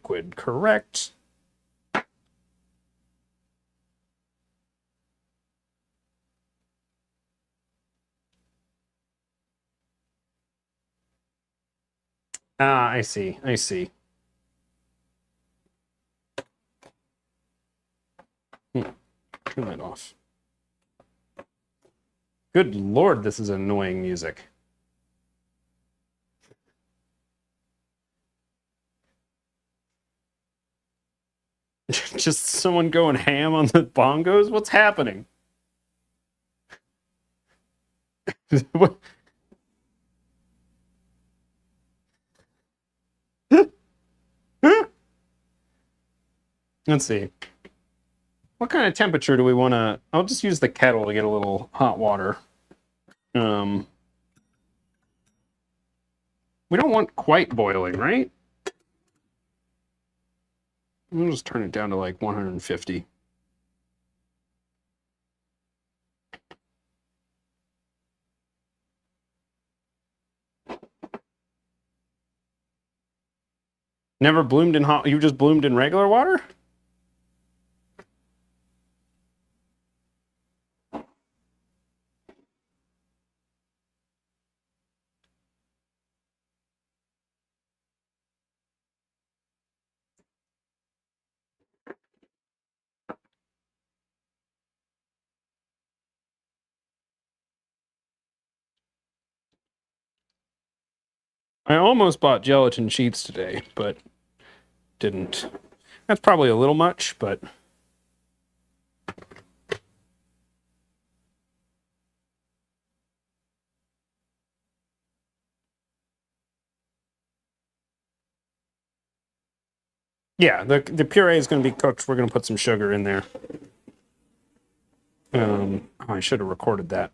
liquid, correct? Ah, I see. I see. Turn that off. Good Lord, this is annoying music. Just someone going ham on the bongos? What's happening? Let's see. What kind of temperature do we want to... I'll just use the kettle to get a little hot water. We don't want quite boiling, right? We'll just turn it down to like 150. Never bloomed in hot... You just bloomed in regular water? I almost bought gelatin sheets today, but didn't. That's probably a little much, but... Yeah, the puree is going to be cooked. We're going to put some sugar in there. I should have recorded that.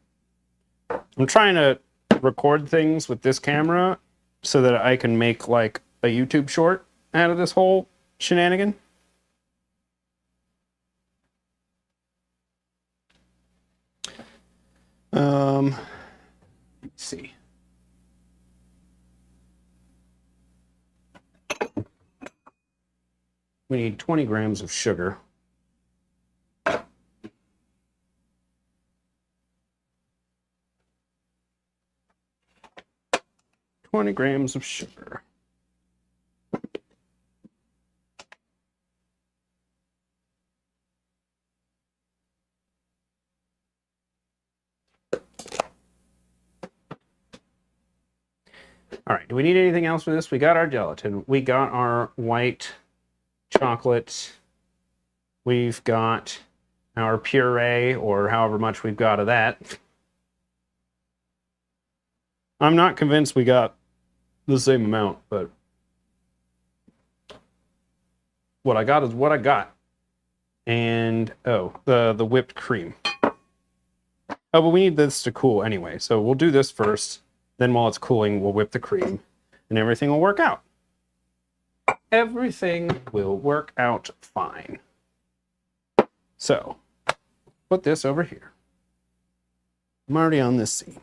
I'm trying to record things with this camera so that I can make like a YouTube short out of this whole shenanigan. Let's see. We need 20 grams of sugar. $20 grams of sugar. All right, do we need anything else for this? We got our gelatin. We got our white chocolate. We've got our puree, or however much we've got of that. I'm not convinced we got the same amount, but what I got is what I got. And, oh, the whipped cream. Oh, but we need this to cool anyway, so we'll do this first. Then while it's cooling, we'll whip the cream, and everything will work out. Everything will work out fine. So, put this over here. I'm already on this scene.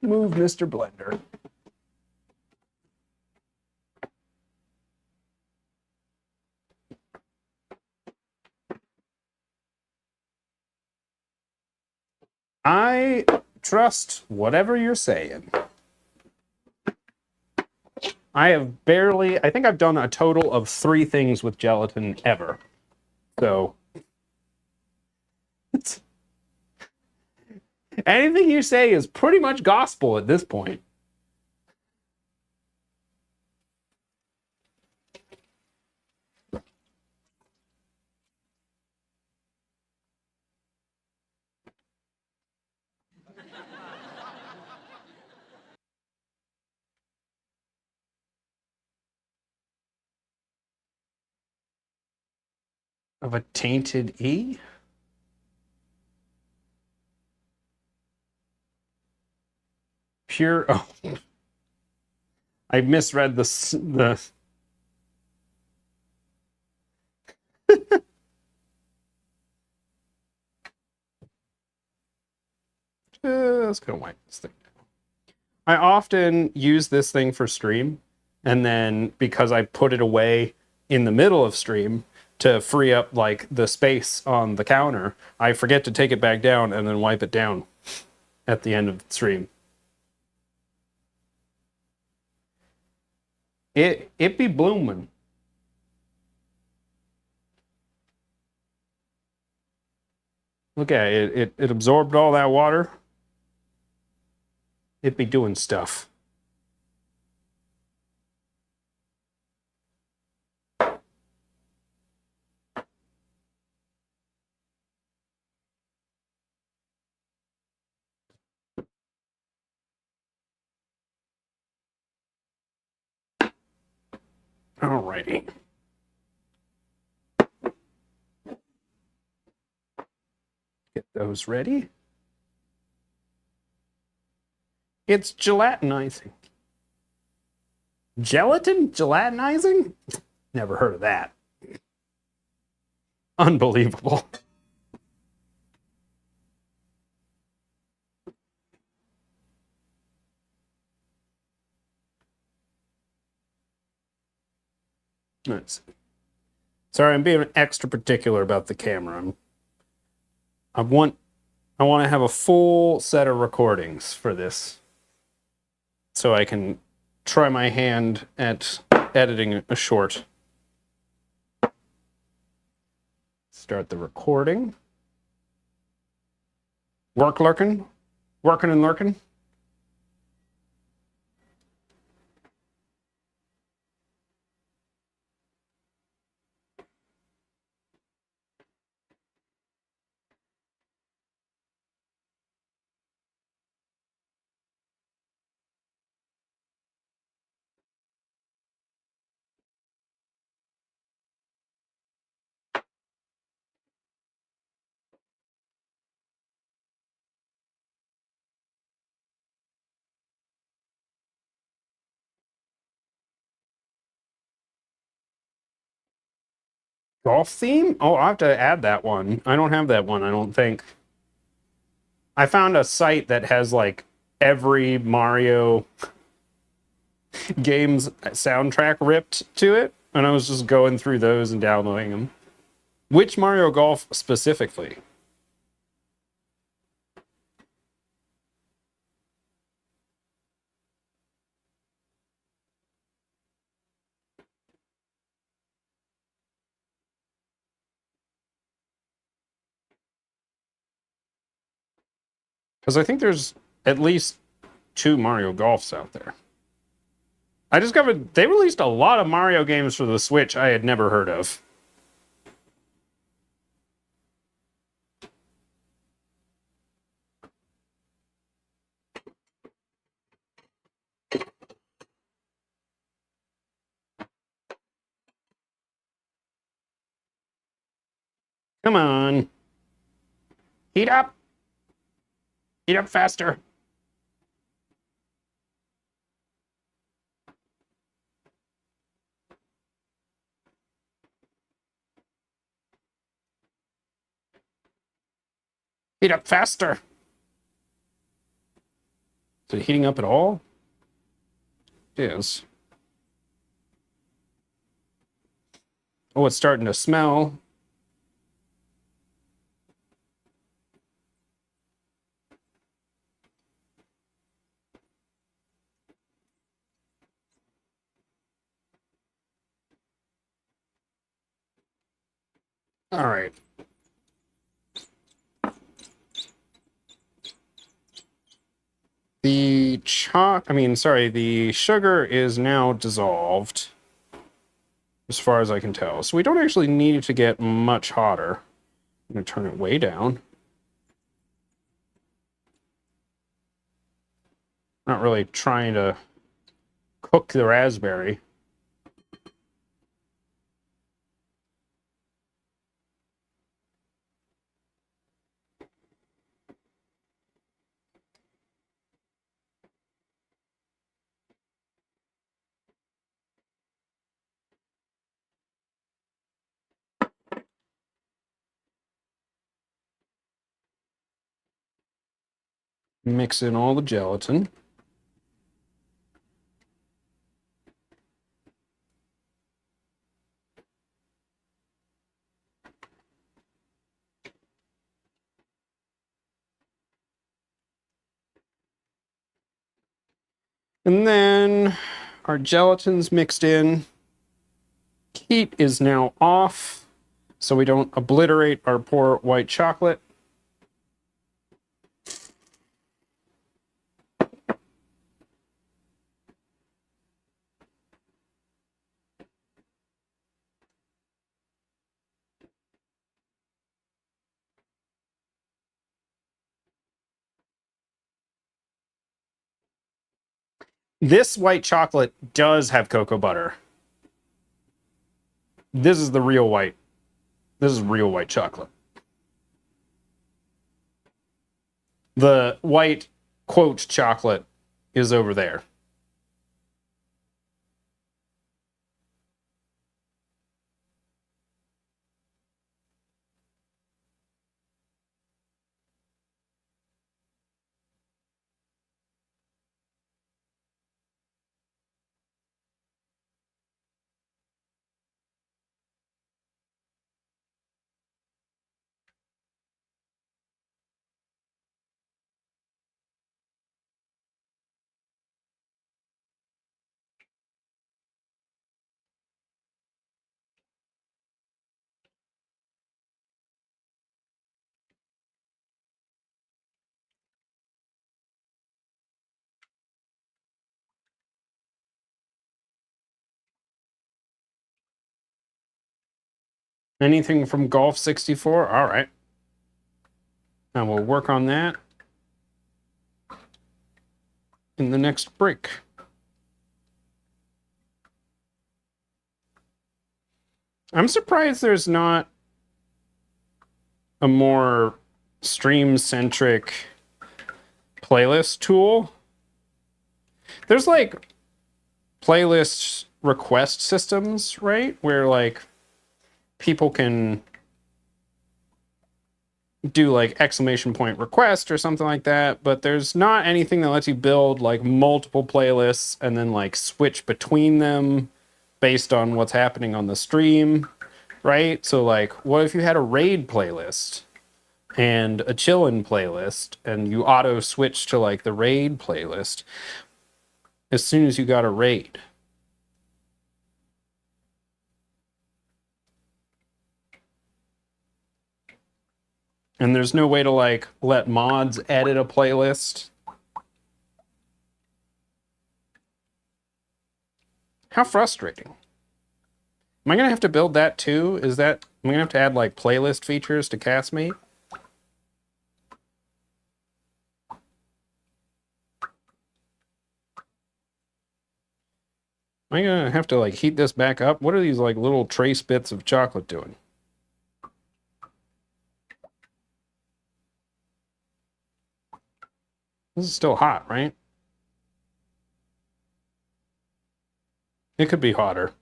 Move Mr. Blender. I trust whatever you're saying. I think I've done a total of 3 things with gelatin ever. So, anything you say is pretty much gospel at this point. Of a tainted E? Pure... Oh. I misread the... Just gonna wipe this thing down. I often use this thing for stream, And then because I put it away in the middle of stream to free up like the space on the counter, I forget to take it back down and then wipe it down at the end of the stream. It be blooming. Look at it. It absorbed all that water. It be doing stuff. Alrighty. Get those ready. It's gelatinizing. Gelatin? Gelatinizing? Never heard of that. Unbelievable. Let's see. Sorry, I'm being extra particular about the camera. I want to have a full set of recordings for this, so I can try my hand at editing a short. Start the recording. Working and lurking. Golf theme? Oh, I'll have to add that one. I don't have that one, I don't think. I found a site that has like every Mario game's soundtrack ripped to it, and I was just going through those and downloading them. Which Mario Golf specifically? Because I think there's at least 2 Mario Golfs out there. I discovered they released a lot of Mario games for the Switch I had never heard of. Come on. Heat up. Heat up faster. Heat up faster. Is it heating up at all? It is. Oh, it's starting to smell. All right. The the sugar is now dissolved, as far as I can tell. So we don't actually need it to get much hotter. I'm going to turn it way down. Not really trying to cook the raspberry. Mix in all the gelatin. And then our gelatin's mixed in. Heat is now off, so we don't obliterate our poor white chocolate. This white chocolate does have cocoa butter. This is the real white. This is real white chocolate. The white, quote, chocolate is over there. Anything from Golf 64? All right. And we'll work on that in the next break. I'm surprised there's not a more stream-centric playlist tool. There's like playlist request systems, right? Where like people can do like exclamation point request or something like that, but there's not anything that lets you build like multiple playlists and then like switch between them based on what's happening on the stream, right? So like, what if you had a raid playlist and a chillin' playlist and you auto switch to like the raid playlist as soon as you got a raid? And there's no way to like let mods edit a playlist. How frustrating. Am I gonna have to build that too? Am I gonna have to add like playlist features to Castmate? Am I gonna have to like heat this back up? What are these like little trace bits of chocolate doing? This is still hot, right? It could be hotter.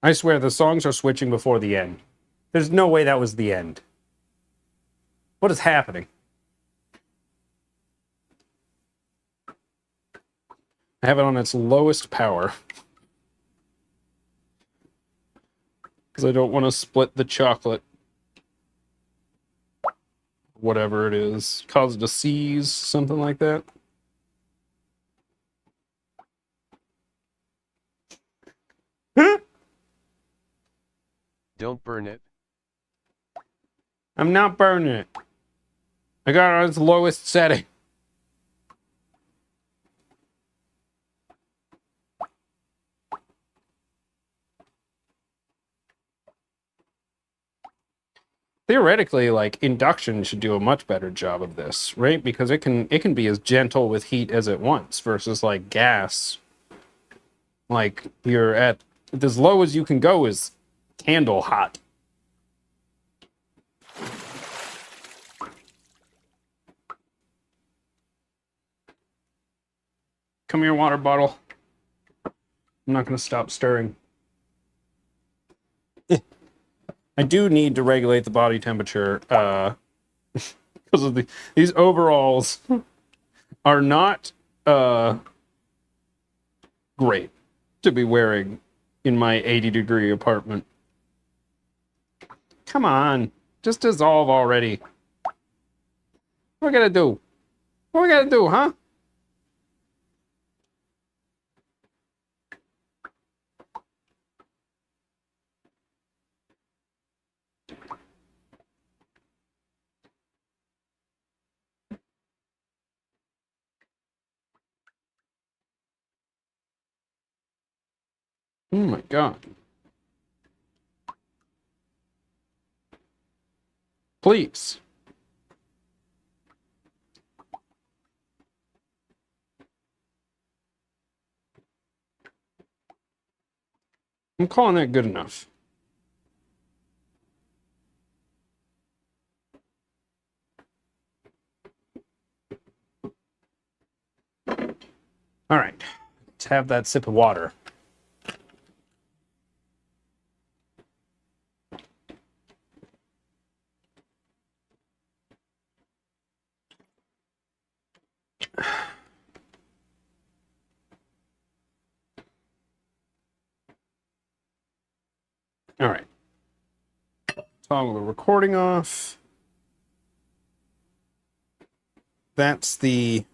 I swear the songs are switching before the end. There's no way that was the end. What is happening? I have it on its lowest power. Because I don't want to split the chocolate. Whatever it is. Cause it to seize, something like that. Don't burn it. I'm not burning it. I got it on its lowest setting. Theoretically, like induction should do a much better job of this, right? Because it can be as gentle with heat as it wants versus like gas. Like you're at as low as you can go is candle hot. Come here, water bottle. I'm not going to stop stirring. I do need to regulate the body temperature because of these overalls are not great to be wearing in my 80-degree apartment. Come on, just dissolve already. What we gotta do? What we gotta do, huh? Oh my God. Please. I'm calling that good enough. All right, let's have that sip of water. All right. Toggle the recording off. That's the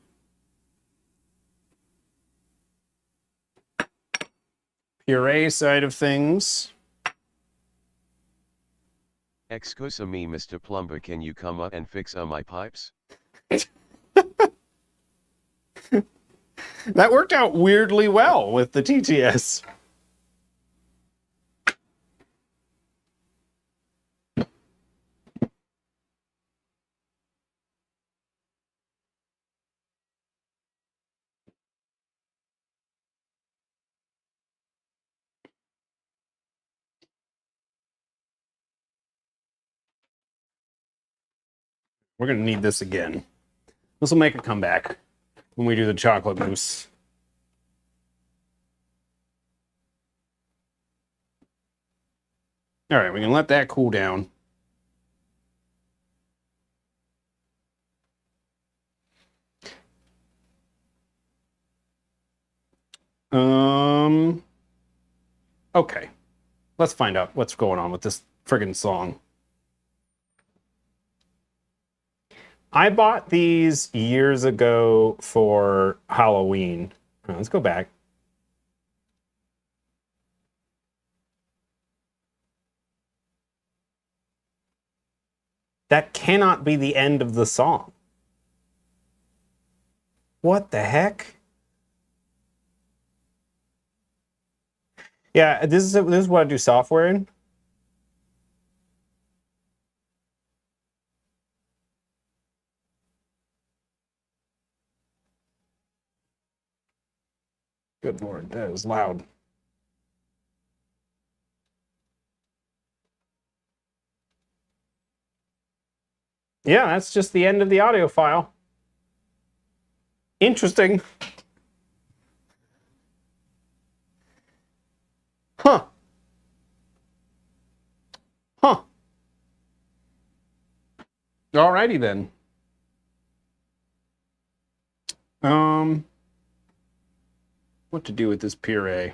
puree side of things. Excuse me, Mr. Plumber, can you come up and fix my pipes? That worked out weirdly well with the TTS. We're gonna need this again. This will make a comeback when we do the chocolate mousse. All right, we can let that cool down. Okay. Let's find out what's going on with this friggin' song. I bought these years ago for Halloween. Let's go back. That cannot be the end of the song. What the heck? Yeah, this is what I do software in. Good Lord, that is loud. Yeah, that's just the end of the audio file. Interesting. Huh. Huh. Alrighty then. What to do with this puree?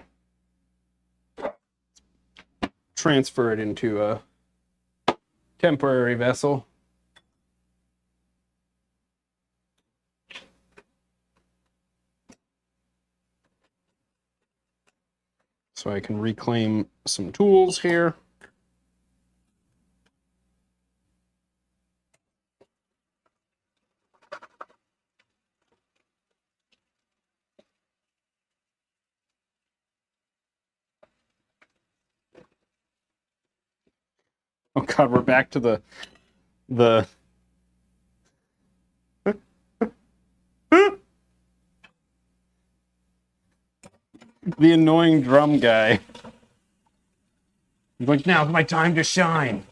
Transfer it into a temporary vessel. So I can reclaim some tools here. Oh God, we're back to the the annoying drum guy. He's like, now's my time to shine.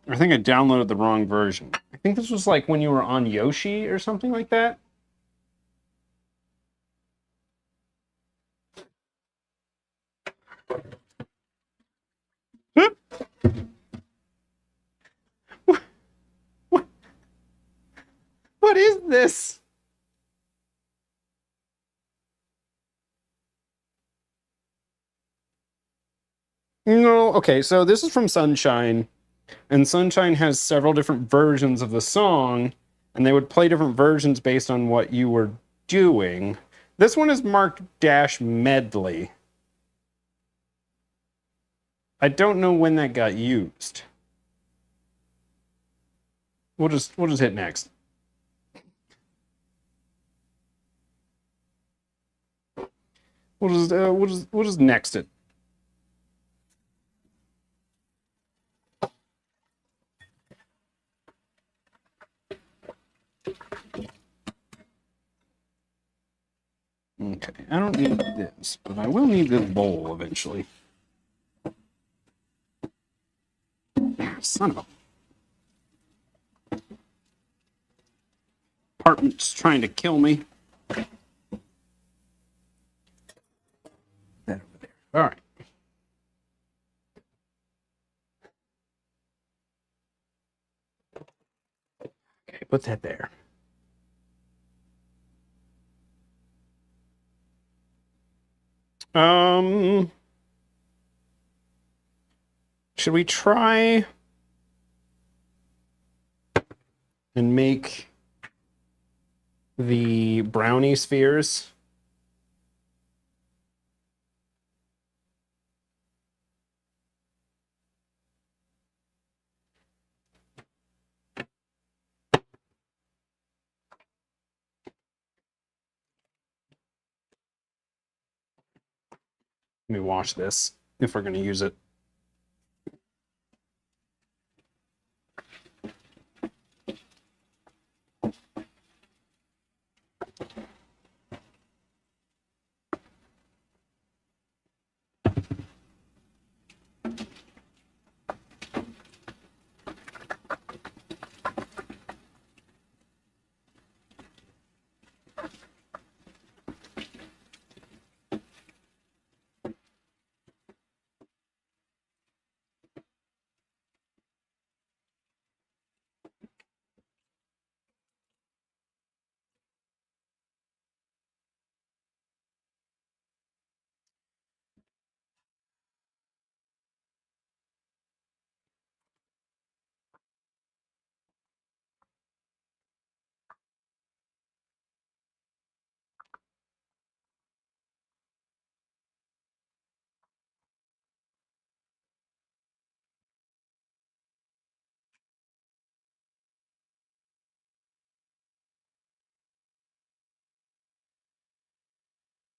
I think I downloaded the wrong version. I think this was like when you were on Yoshi or something like that. this? No, okay, so this is from Sunshine, and Sunshine has several different versions of the song, and they would play different versions based on what you were doing. This one is marked dash medley. I don't know when that got used. We'll just hit next. We'll just next it. Okay, I don't need this, but I will need this bowl eventually. Son of a... Apartment's trying to kill me. That over there. All right. Okay, put that there. Should we try and make the brownie spheres? Let me wash this if we're going to use it.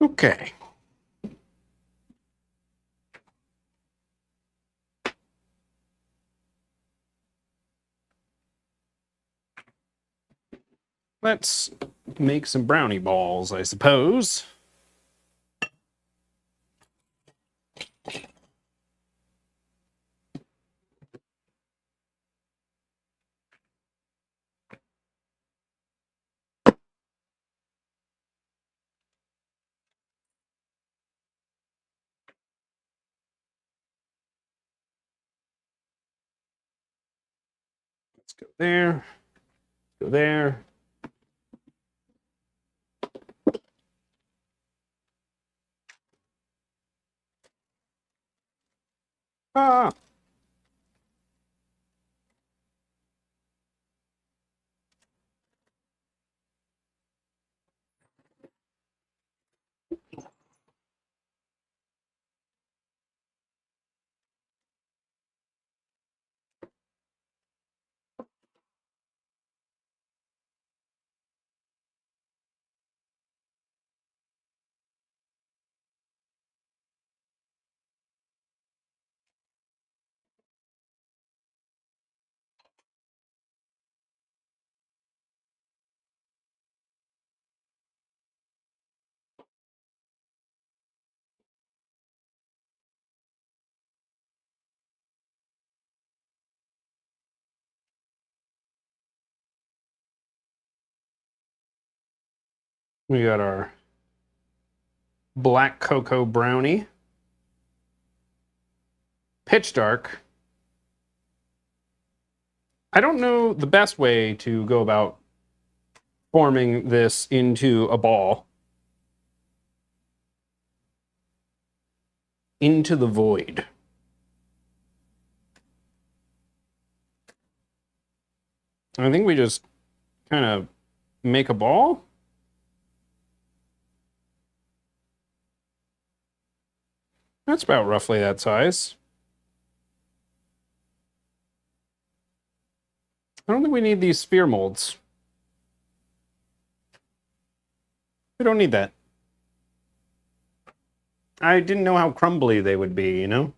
Okay. Let's make some brownie balls, I suppose. Let's go there. Go there. Ah. We got our black cocoa brownie. Pitch dark. I don't know the best way to go about forming this into a ball. Into the void. I think we just kind of make a ball. That's about roughly that size. I don't think we need these sphere molds. We don't need that. I didn't know how crumbly they would be, you know?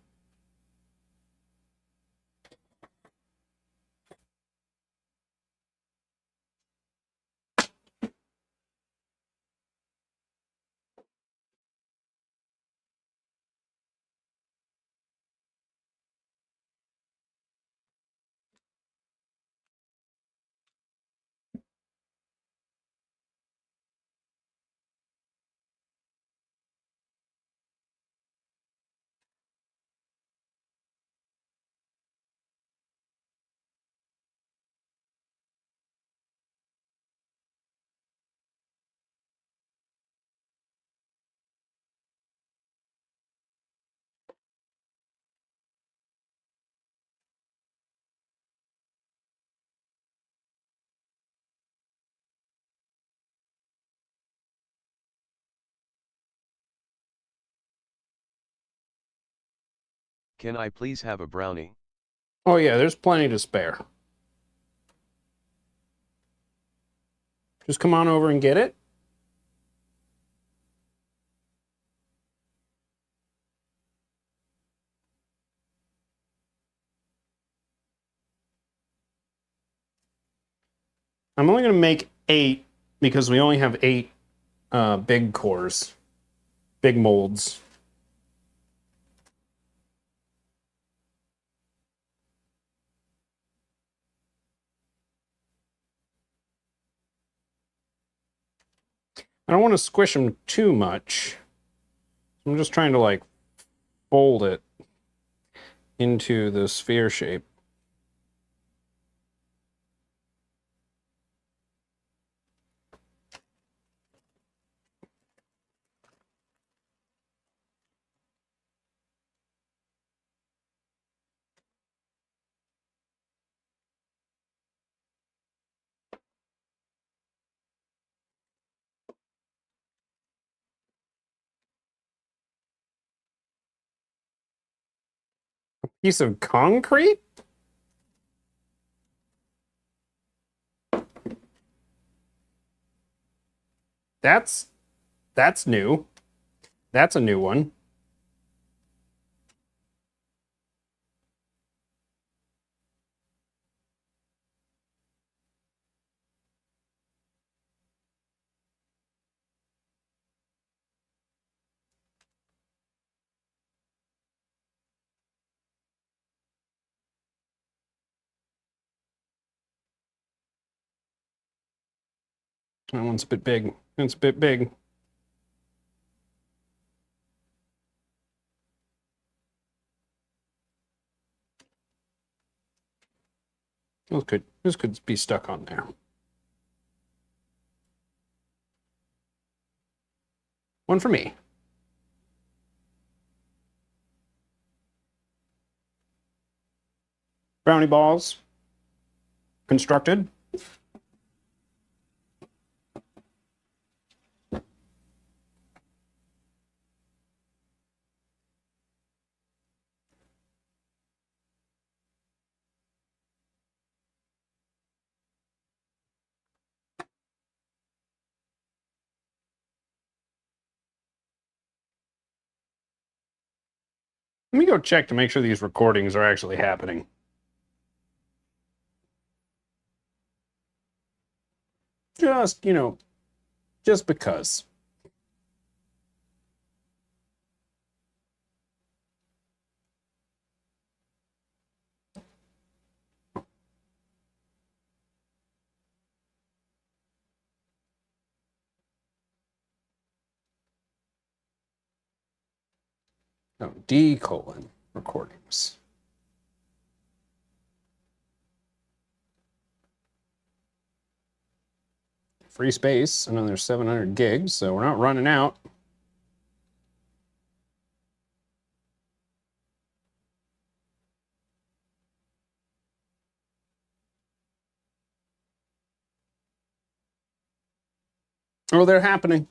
Can I please have a brownie? Oh yeah, there's plenty to spare. Just come on over and get it. I'm only going to make 8 because we only have 8 big cores, big molds. I don't want to squish them too much. I'm just trying to like fold it into the sphere shape. Piece of concrete? That's new. That's a new one. That one's a bit big. It's a bit big. This could be stuck on there. One for me. Brownie balls. Constructed. Let me go check to make sure these recordings are actually happening. Just, just because. No, D: recordings. free space. Another 700 gigs, so we're not running out. Oh, they're happening.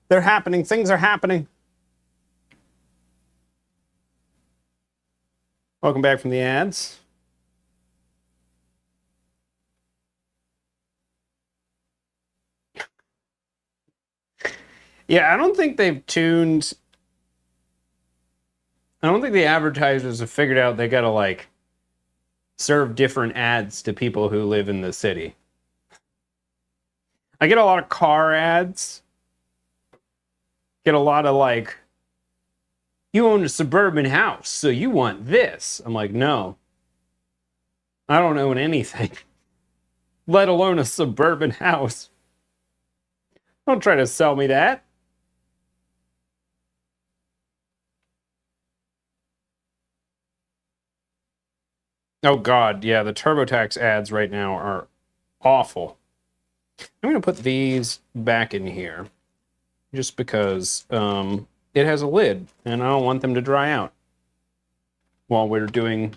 They're happening. Things are happening. Welcome back from the ads. Yeah, I don't think they've tuned. I don't think the advertisers have figured out they gotta like serve different ads to people who live in the city. I get a lot of car ads. Get a lot of like, you own a suburban house, so you want this. I'm like, no. I don't own anything, let alone a suburban house. Don't try to sell me that. Oh God, yeah, the TurboTax ads right now are awful. I'm gonna put these back in here just because it has a lid and I don't want them to dry out while we're doing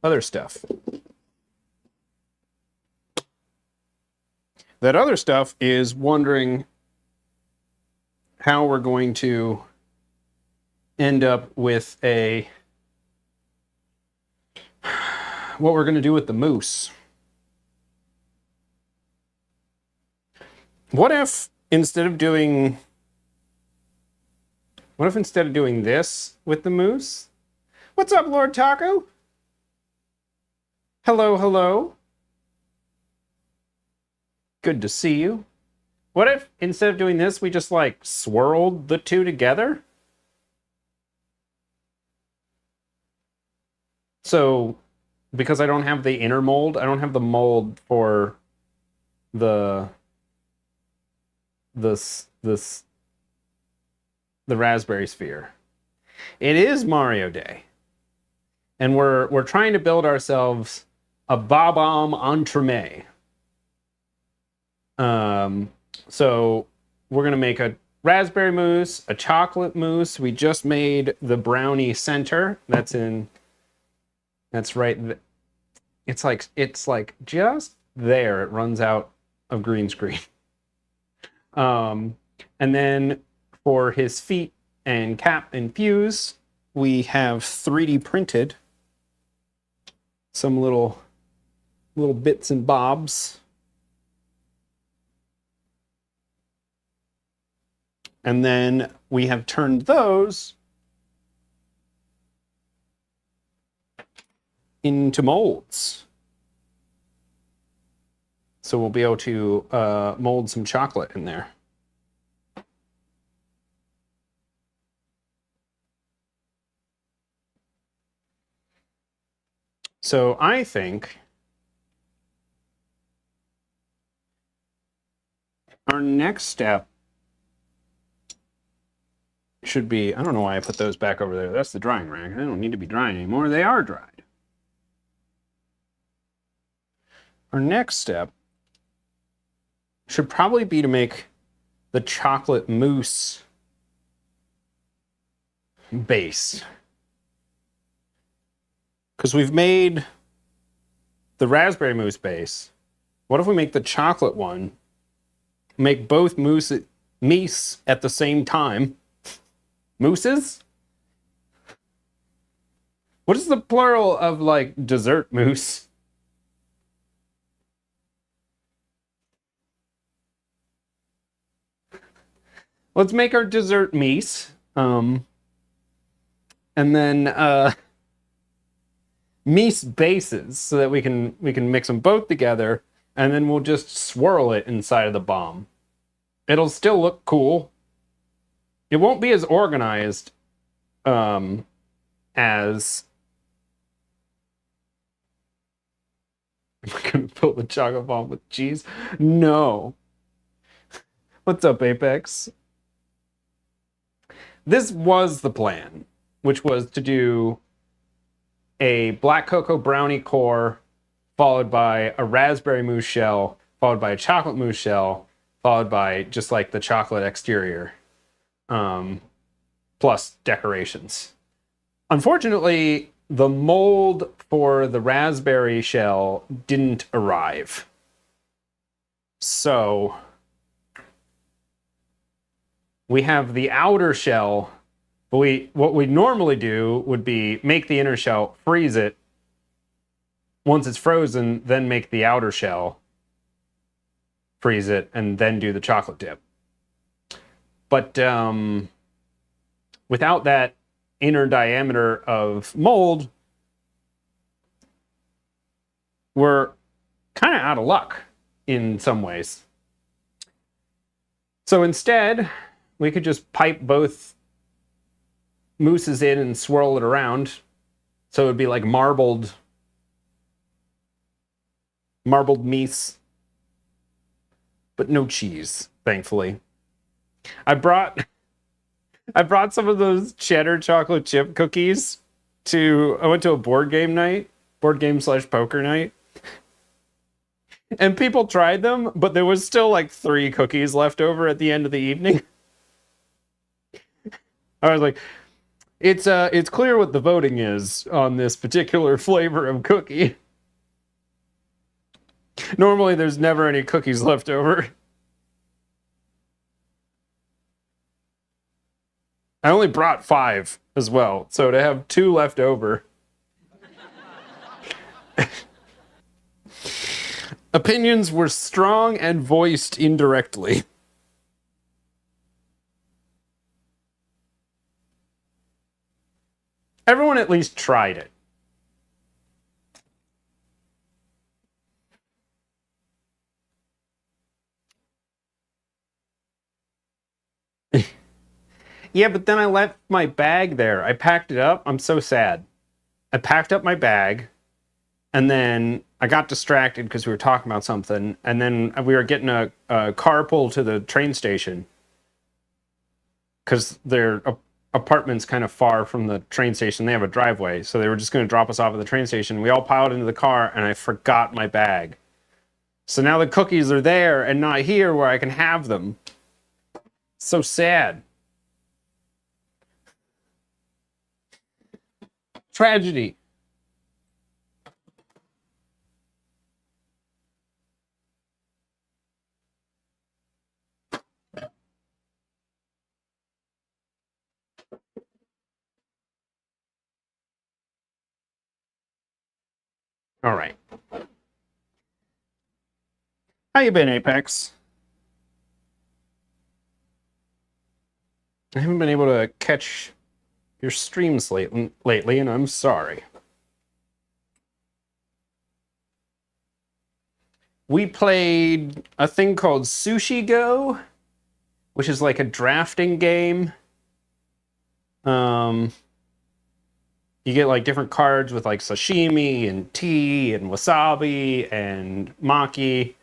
other stuff. That other stuff is wondering how we're going to end up with what we're going to do with the moose. What if instead of doing this with the moose? What's up, Lord Taco? Hello, hello. Good to see you. What if instead of doing this, we just like swirled the two together? So, because I don't have the inner mold, I don't have the mold for the raspberry sphere. It is Mario Day. And we're trying to build ourselves a Bob-omb entremet. So we're gonna make a raspberry mousse, a chocolate mousse. We just made the brownie center. That's right. It's like just there. It runs out of green screen. And then for his feet and cap and fuse, we have 3D printed some little bits and bobs. And then we have turned those into molds. So we'll be able to mold some chocolate in there. So I think our next step should be, I don't know why I put those back over there. That's the drying rack. They don't need to be drying anymore. They are dried. Our next step should probably be to make the chocolate mousse base. Because we've made the raspberry mousse base. What if we make the chocolate one, make both mousse at the same time? Mousses? What is the plural of like dessert mousse? Let's make our dessert mise. And then mise bases so that we can mix them both together, and then we'll just swirl it inside of the bomb. It'll still look cool. It won't be as organized as am I gonna fill the chocolate bomb with cheese? No. What's up, Apex? This was the plan, which was to do a black cocoa brownie core, followed by a raspberry mousse shell, followed by a chocolate mousse shell, followed by just like the chocolate exterior, plus decorations. Unfortunately, the mold for the raspberry shell didn't arrive. So we have the outer shell, but what we normally do would be make the inner shell, freeze it. Once it's frozen, then make the outer shell, freeze it, and then do the chocolate dip. But without that inner diameter of mold, we're kind of out of luck in some ways. So instead, we could just pipe both mousses in and swirl it around. So it would be like marbled mousse, but no cheese, thankfully. I brought some of those cheddar chocolate chip cookies I went to a board game / poker night. And people tried them, but there was still like 3 cookies left over at the end of the evening. I was like, it's clear what the voting is on this particular flavor of cookie. Normally there's never any cookies left over. I only brought 5 as well, so to have 2 left over. Opinions were strong and voiced indirectly. Everyone at least tried it. Yeah, but then I left my bag there. I packed it up. I'm so sad. I packed up my bag, and then I got distracted because we were talking about something, and then we were getting a carpool to the train station because their apartment's kind of far from the train station. They have a driveway, so they were just going to drop us off at the train station. We all piled into the car, and I forgot my bag. So now the cookies are there and not here where I can have them. So sad. Tragedy. All right. How you been, Apex? I haven't been able to catch your streams lately, and I'm sorry. We played a thing called Sushi Go, which is like a drafting game. You get like different cards with like sashimi and tea and wasabi and maki,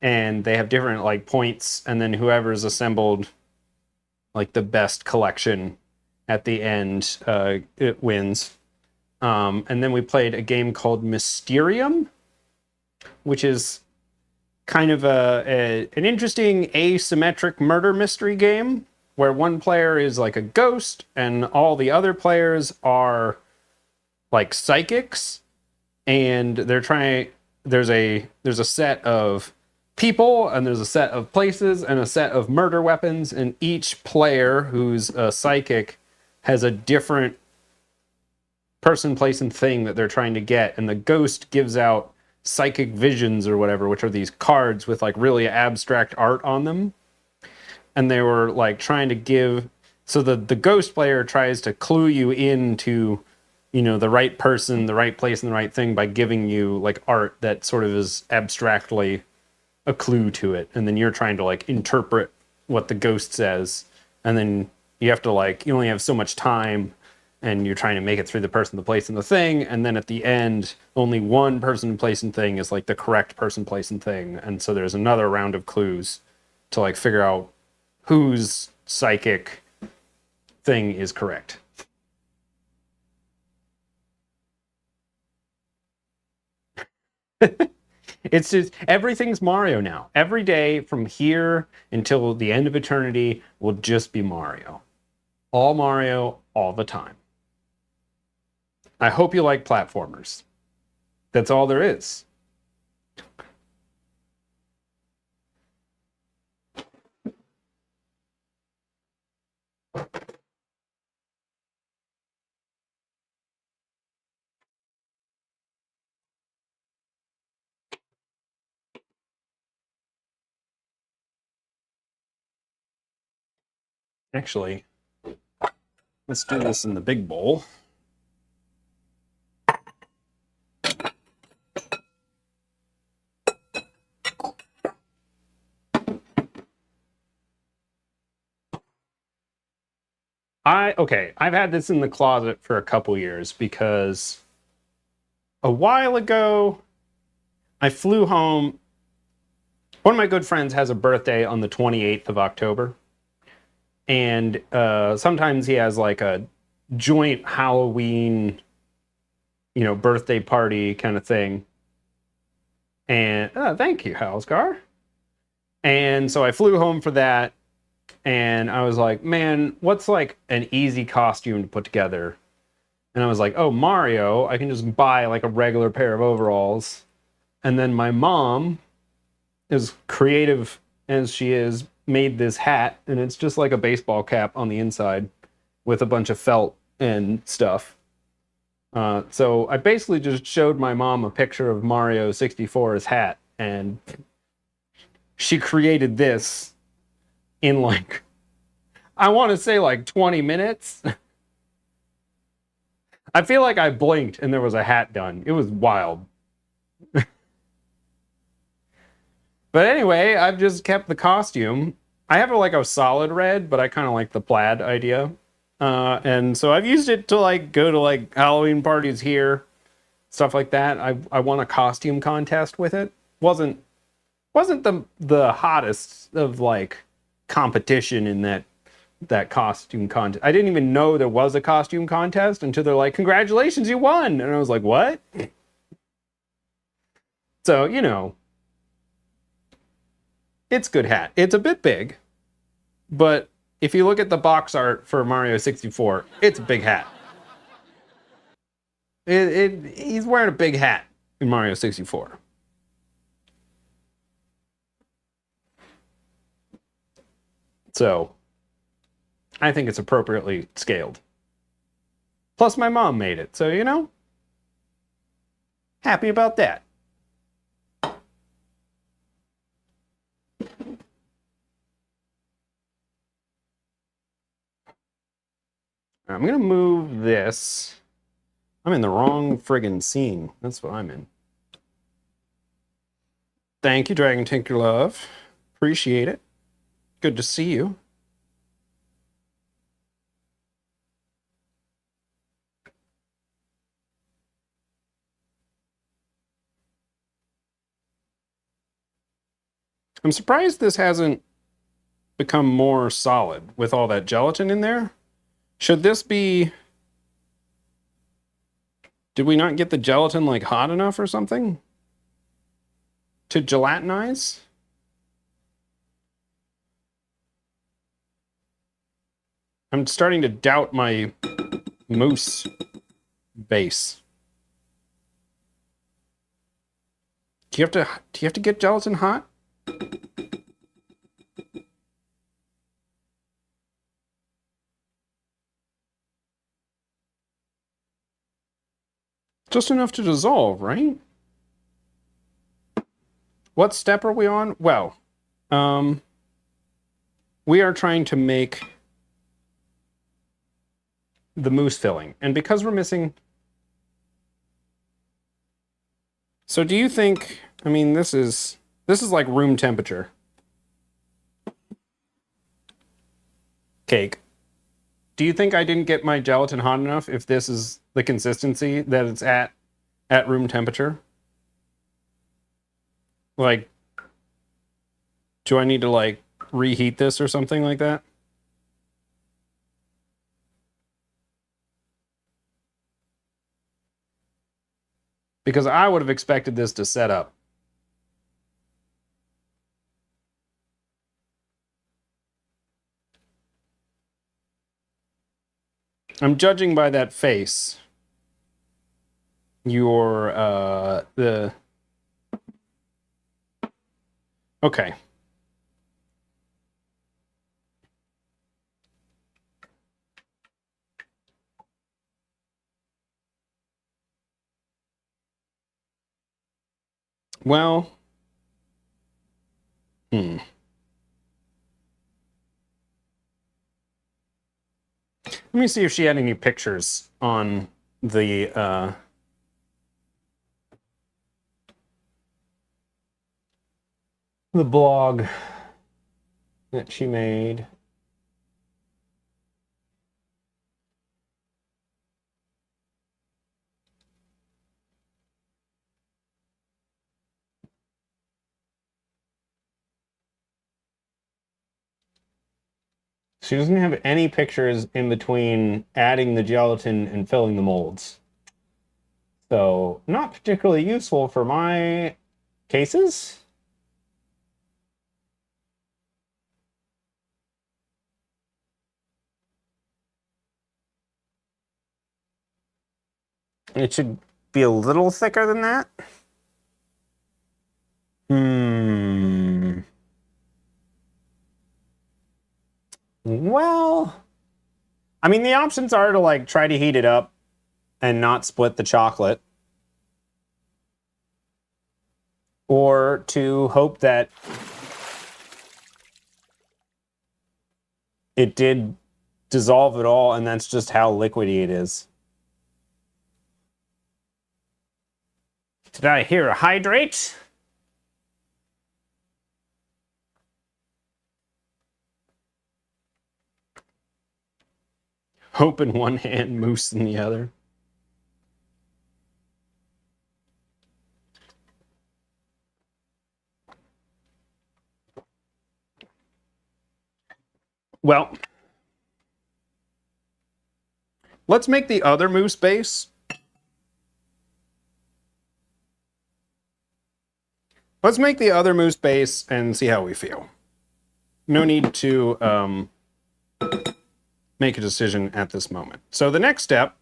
and they have different like points, and then whoever's assembled like the best collection at the end, it wins. And then we played a game called Mysterium, which is kind of an interesting asymmetric murder mystery game where one player is like a ghost and all the other players are like psychics, and there's a set of people and there's a set of places and a set of murder weapons, and each player who's a psychic has a different person, place, and thing that they're trying to get, and the ghost gives out psychic visions or whatever, which are these cards with like really abstract art on them. And they were like trying to give, so the ghost player tries to clue you into, you know, the right person, the right place, and the right thing by giving you like art that sort of is abstractly a clue to it, and then you're trying to like interpret what the ghost says, and then you have to like, you only have so much time, and you're trying to make it through the person, the place, and the thing, and then at the end only one person, place, and thing is like the correct person, place, and thing, and so there's another round of clues to like figure out whose psychic thing is correct. It's just everything's Mario now. Every day from here until the end of eternity will just be Mario. All Mario, all the time. I hope you like platformers. That's all there is. Actually, let's do this in the big bowl. I've had this in the closet for a couple years because a while ago I flew home. One of my good friends has a birthday on the 28th of October. And sometimes he has like a joint Halloween, birthday party kind of thing. And thank you, Halsgar. And so I flew home for that. And I was like, man, what's like an easy costume to put together? And I was like, oh, Mario, I can just buy like a regular pair of overalls. And then my mom, as creative as she is, made this hat, and it's just like a baseball cap on the inside with a bunch of felt and stuff. So I basically just showed my mom a picture of Mario 64's hat, and she created this in like, I want to say like 20 minutes. I feel like I blinked and there was a hat done. It was wild. But anyway, I've just kept the costume. I have like a solid red, but I kind of like the plaid idea. And so I've used it to like go to like Halloween parties here, stuff like that. I won a costume contest with it. Wasn't the hottest of like competition in that costume contest. I didn't even know there was a costume contest until they're like, "Congratulations, you won!" And I was like, "What?" So it's a good hat. It's a bit big, but if you look at the box art for Mario 64, it's a big hat. He's wearing a big hat in Mario 64. So I think it's appropriately scaled. Plus, my mom made it, so happy about that. I'm gonna move this. I'm in the wrong friggin' scene. That's what I'm in. Thank you, Dragon Tinker Love. Appreciate it. Good to see you. I'm surprised this hasn't become more solid with all that gelatin in there. Should this be... Did we not get the gelatin like hot enough or something to gelatinize? I'm starting to doubt my mousse base. Do you have to get gelatin hot? Just enough to dissolve, right? What step are we on? Well, we are trying to make the mousse filling. And because we're missing... So do you think... I mean, this is like room temperature cake. Do you think I didn't get my gelatin hot enough if this is the consistency that it's at room temperature? Like, do I need to like reheat this or something like that? Because I would have expected this to set up I'm judging by that face. Your okay. Well, Let me see if she had any pictures on the blog that she made. She doesn't have any pictures in between adding the gelatin and filling the molds. So, not particularly useful for my cases. It should be a little thicker than that. Well, I mean, the options are to like try to heat it up and not split the chocolate, or to hope that it did dissolve at all and that's just how liquidy it is. Did I hear a hydrate? Hope in one hand, moose in the other. Well, let's make the other mousse base. Let's make the other mousse base and see how we feel. No need to make a decision at this moment. So the next step,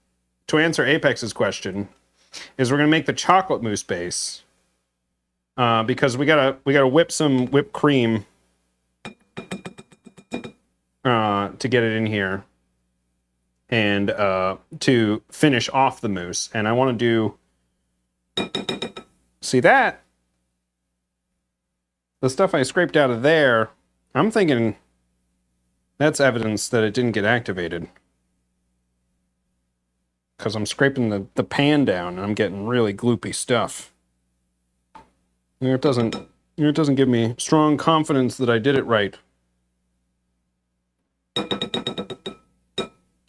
to answer Apex's question, is we're going to make the chocolate mousse base because we gotta whip some whipped cream to get it in here and to finish off the mousse. And I want to do, see that? The stuff I scraped out of there, I'm thinking that's evidence that it didn't get activated. Because I'm scraping the pan down and I'm getting really gloopy stuff. It doesn't give me strong confidence that I did it right.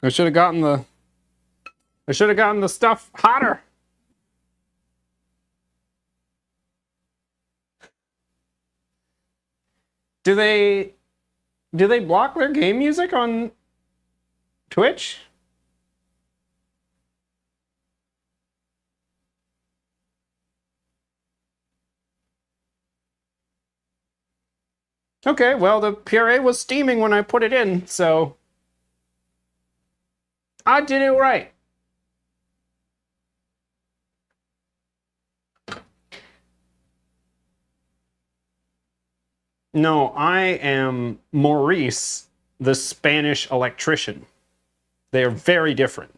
I should have gotten the stuff hotter. Do they block their game music on Twitch? Okay, well, the puree was steaming when I put it in, so I did it right. No, I am Maurice, the Spanish electrician. They are very different.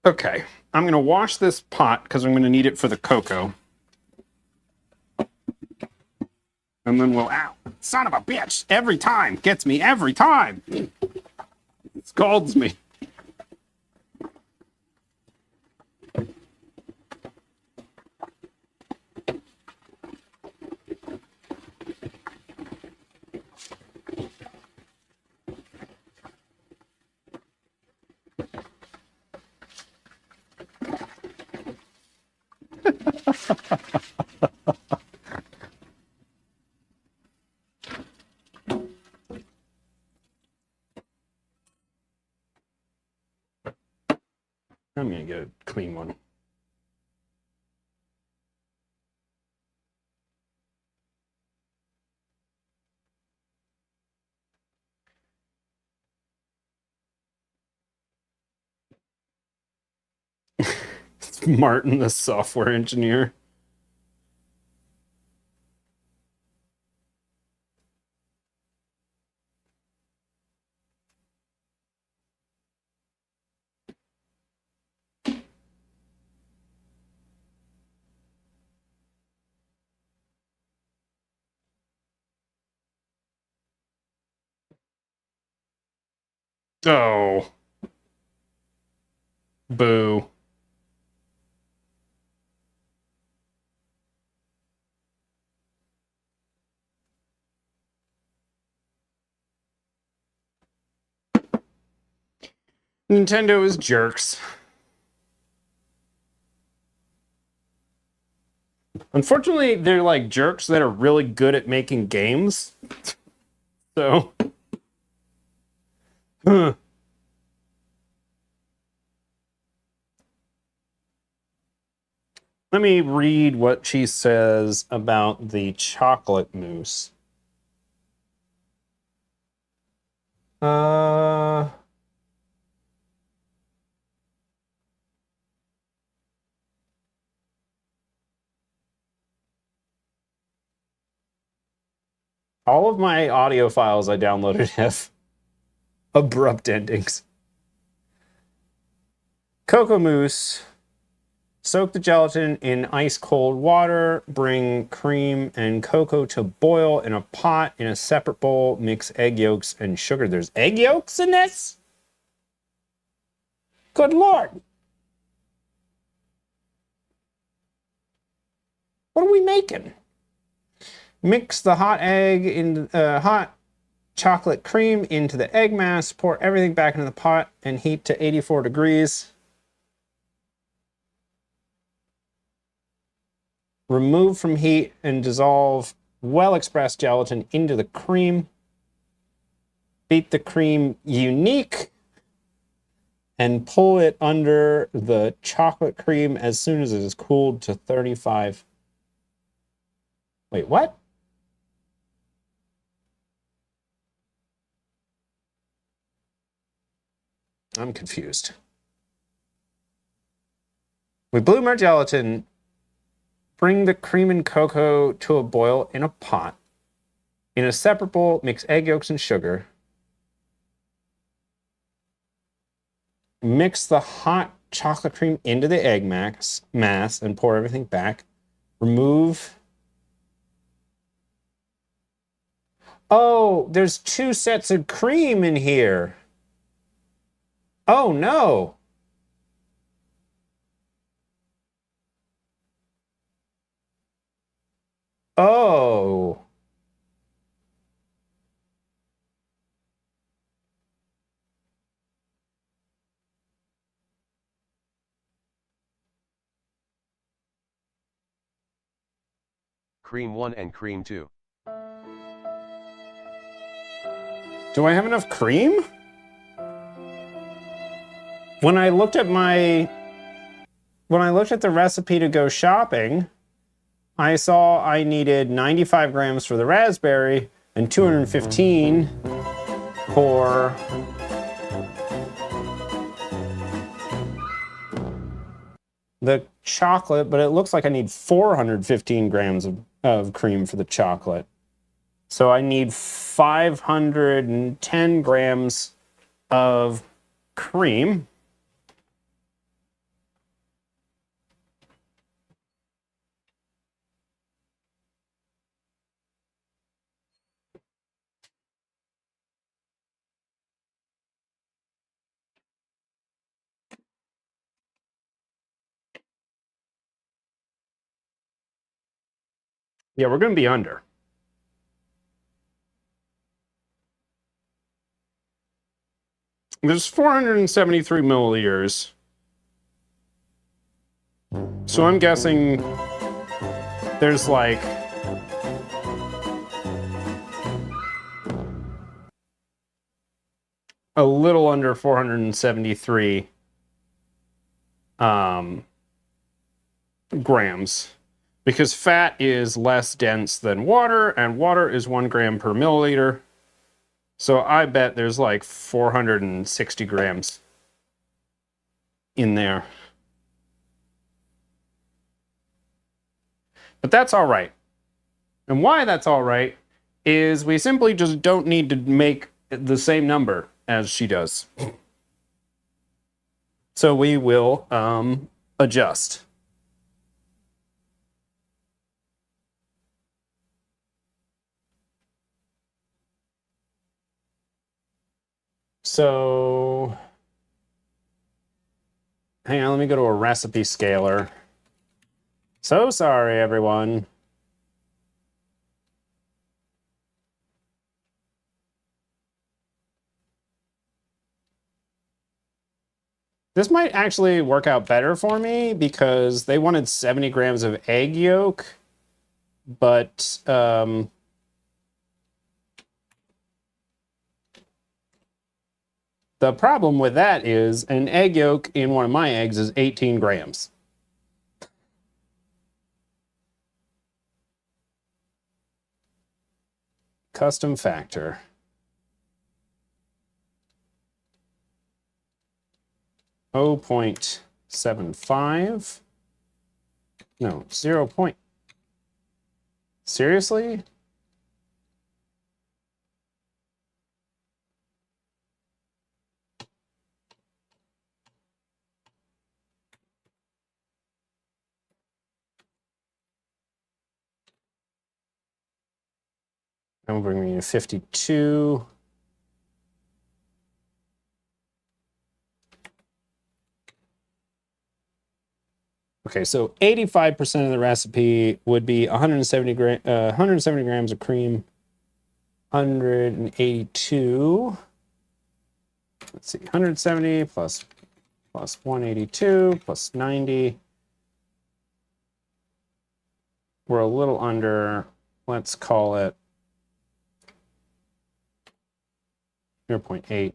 Okay, I'm going to wash this pot because I'm going to need it for the cocoa. And then we'll, ow, son of a bitch, every time, gets me every time. It scalds me. I'm gonna get a clean one. It's Martin, the software engineer. Oh. Boo. Nintendo is jerks. Unfortunately, they're like jerks that are really good at making games. So, let me read what she says about the chocolate mousse. All of my audio files I downloaded have abrupt endings. Cocoa mousse. Soak the gelatin in ice cold water. Bring cream and cocoa to boil in a pot. In a separate bowl, mix egg yolks and sugar. There's egg yolks in this? Good Lord. What are we making? Mix the hot egg in hot chocolate cream into the egg mass. Pour everything back into the pot and heat to 84 degrees. Remove from heat and dissolve well-expressed gelatin into the cream. Beat the cream unique and pull it under the chocolate cream as soon as it is cooled to 35. Wait, what? I'm confused. We bloom our gelatin. Bring the cream and cocoa to a boil in a pot. In a separate bowl, mix egg yolks and sugar. Mix the hot chocolate cream into the egg mass and pour everything back. Remove. Oh, there's 2 sets of cream in here. Oh, no. Oh. Cream 1 and cream 2. Do I have enough cream? When I looked at the recipe to go shopping, I saw I needed 95 grams for the raspberry and 215 for the chocolate, but it looks like I need 415 grams of cream for the chocolate. So I need 510 grams of cream. Yeah, we're going to be under. There's 473 milliliters. So I'm guessing there's like a little under 473 grams, because fat is less dense than water, and water is 1 gram per milliliter. So I bet there's like 460 grams in there. But that's all right. And why that's all right is we simply just don't need to make the same number as she does. So we will adjust. So hang on, let me go to a recipe scaler. So sorry, everyone. This might actually work out better for me because they wanted 70 grams of egg yolk, but the problem with that is an egg yolk in one of my eggs is 18 grams. Custom factor. .75. No, 0. Seriously? That will bring me to 52. Okay, so 85% of the recipe would be 170 grams of cream, 182. Let's see, 170 plus 182 plus 90. We're a little under, let's call it 0.8.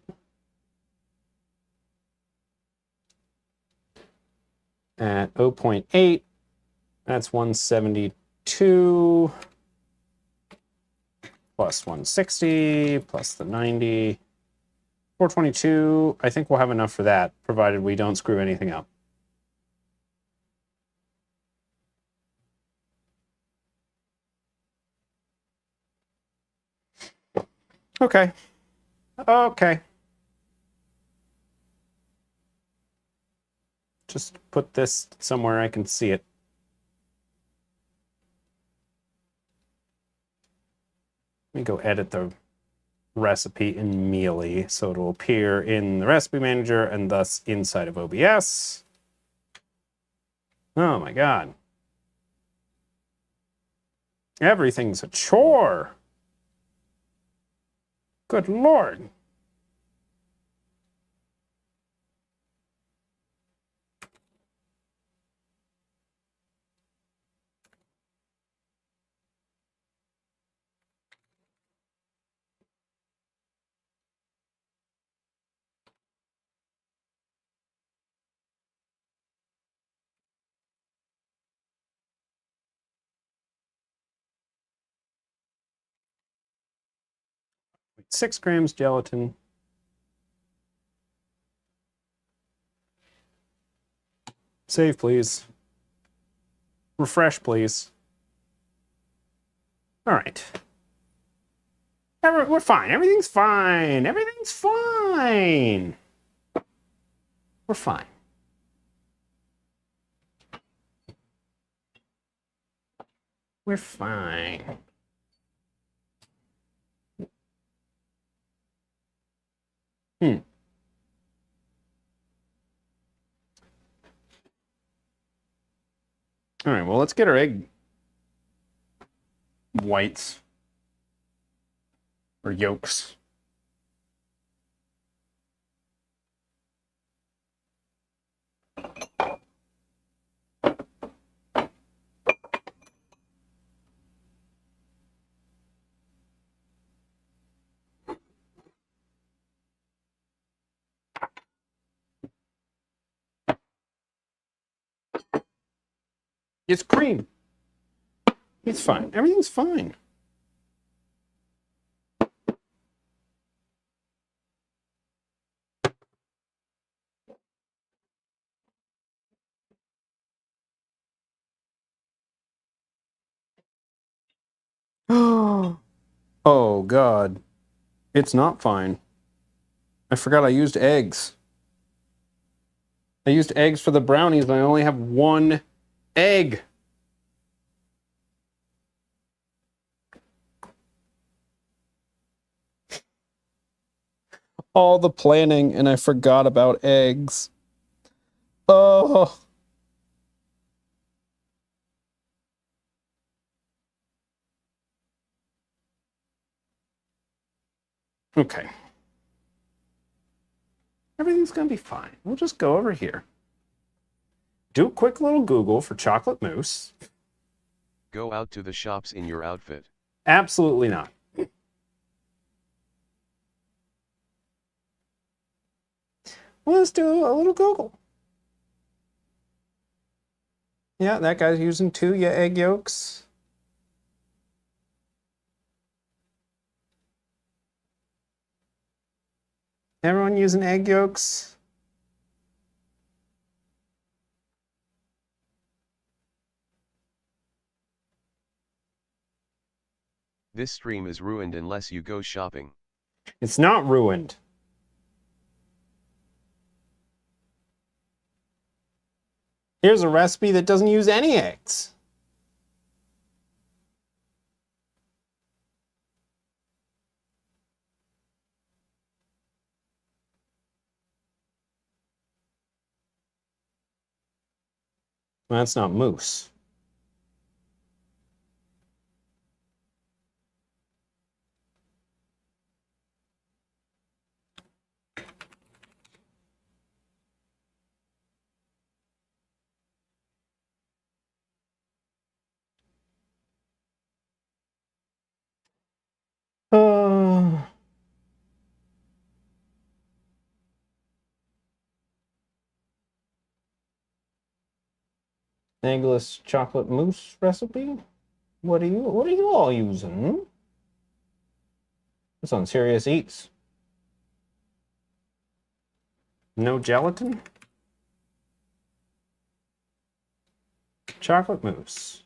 At 0.8, that's 172 plus 160 plus the 90. 422, I think we'll have enough for that, provided we don't screw anything up. Okay. Okay. Just put this somewhere I can see it. Let me go edit the recipe in Mealy so it'll appear in the recipe manager and thus inside of OBS. Oh my God. Everything's a chore. Good Lord. Wait, 6 grams gelatin. Save, please. Refresh, please. All right. We're fine. Everything's fine. Everything's fine. We're fine. We're fine. All right, well, let's get our egg whites or yolks. It's cream. It's fine. Everything's fine. Oh, God. It's not fine. I forgot I used eggs. I used eggs for the brownies, and I only have one egg. All the planning, and I forgot about eggs. Oh. Okay. Everything's going to be fine. We'll just go over here. Do a quick little Google for chocolate mousse. Go out to the shops in your outfit. Absolutely not. Well, let's do a little Google. Yeah, that guy's using 2 egg yolks. Everyone using egg yolks? This stream is ruined unless you go shopping. It's not ruined. Here's a recipe that doesn't use any eggs. Well, that's not mousse. Eggless chocolate mousse recipe? What are you all using? This on Serious Eats. No gelatin? Chocolate mousse.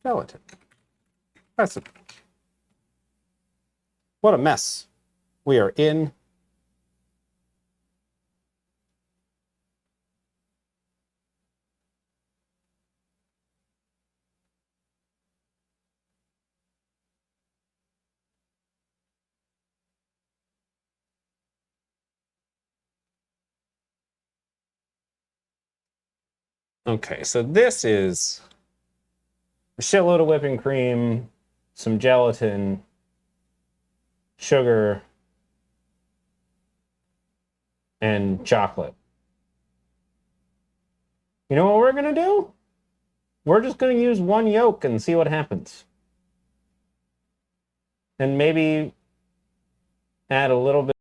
Gelatin. Recipe. What a mess. We are in. Okay, so this is a shitload of whipping cream, some gelatin, sugar, and chocolate. You know what we're going to do? We're just going to use 1 yolk and see what happens. And maybe add a little bit